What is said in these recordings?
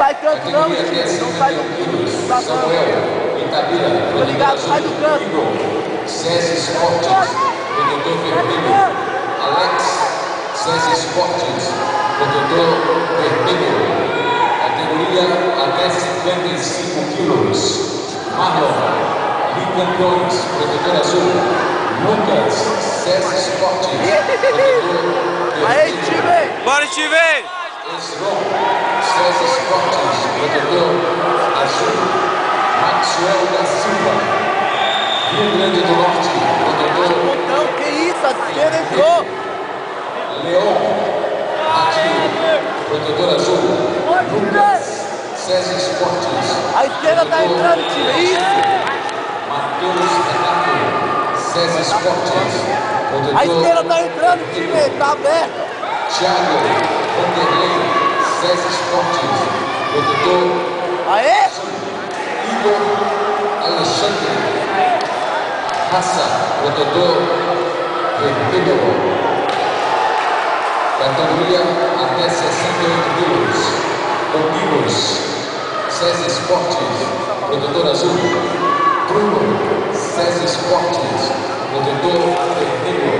sai tanto não, Steven. Não sai do canto. Tô ligado, sai do canto. César Esportes, protetor vermelho. Alex, César Esportes, protetor vermelho. Categoria até 55 quilos. Marlon, bicampeões, protetor azul. Lucas, César Esportes, protetor vermelho. Aí, Steven! Bora, Steven! Esron, César Esportes, protetor azul. Maxwell da Silva, Rio Grande do Norte, protetor. Não, que isso? A esquerda entrou! Leon, Ratinho, protetor azul. Lucas, César Esportes. A esquerda tá entrando, Steven! Isso! Matheus Renato, César Esportes, protetor. A esquerda tá entrando, Steven! Tá aberto! Thiago, Vanderlei, César Esportes, protetor. Aê! Igor Alexandre, Raça, protetor vermelho. Categoria até 68 quilos. Domingos, César Esportes, protetor azul. Bruno, César Esportes, protetor vermelho.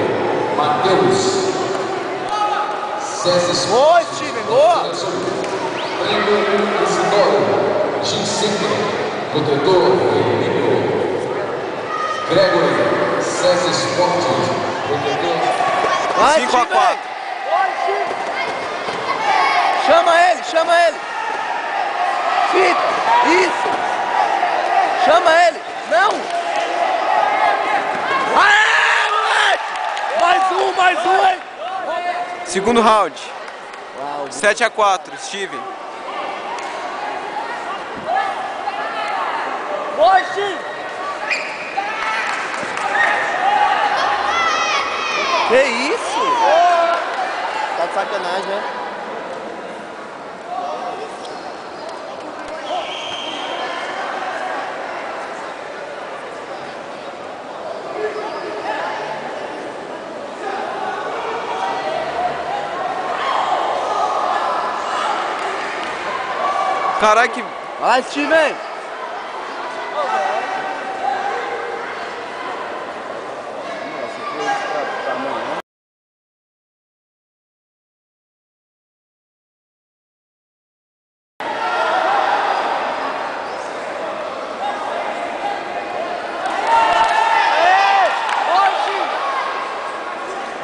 Matheus, César Esportes, Boa, Steven! Boa! Breno Isidoro, Ginseng, protetor vermelho. Gregory, César Esportes, protetor. Vai, 5 a 4. Chama ele, chama ele! Fica! Isso! Chama ele! Não! Aê, moleque! Mais um, hein? Segundo round. Uau, 7 a 4, Steven. Boa, Steven! Que isso? Tá de sacanagem, né? Caralho, que... Vai, Steven!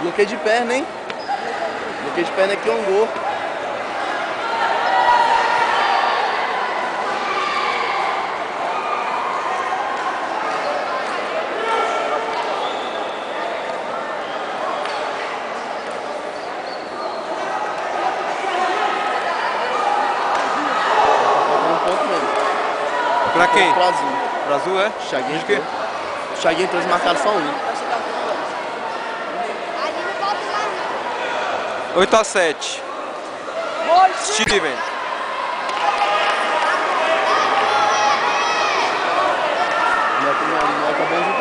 Bloqueio de perna, hein? Bloqueio de perna aqui, ongou. Pra quem? Pra azul. Pra azul, é? Chaguinho De quê? entrou. Chaguinho entrou, eles marcaram só um. 8 a 7. Steven. Não é também, velho.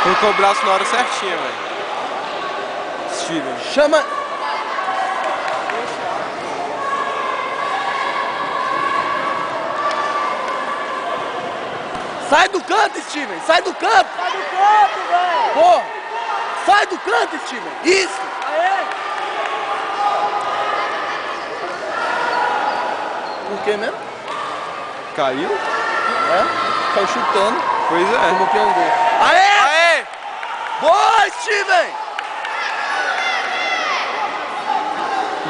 Colocou o braço na hora certinha, velho. Steven. Chama! Sai do canto, Steven! Sai do canto! Sai do canto, velho! Porra! Sai do canto, Steven! Isso! Aê! Por que mesmo? Caiu? É? Caiu chutando. Pois é. Como que é um gol? Aê! Aê! Boa, Steven!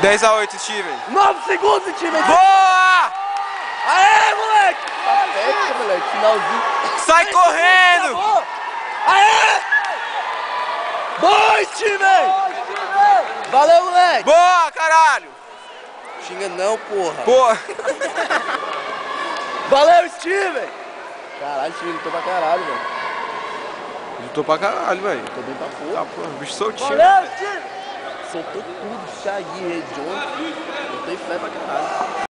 10 a 8, Steven. 9 segundos, Steven! Boa! Aê, moleque! Tá perto, moleque. Finalzinho. Sai correndo! Acabou. Aê! Boa, Steven! Valeu, moleque! Boa, caralho! Xinga não, porra. Boa! Valeu, Steven! Caralho, Steven, lutou pra caralho, velho. Lutou pra caralho, velho. Tô bem pra porra. Tá, porra, o bicho soltinho. Valeu, Steven! Soltou tudo, Thiaguinho, John. Eu tenho fé pra caralho.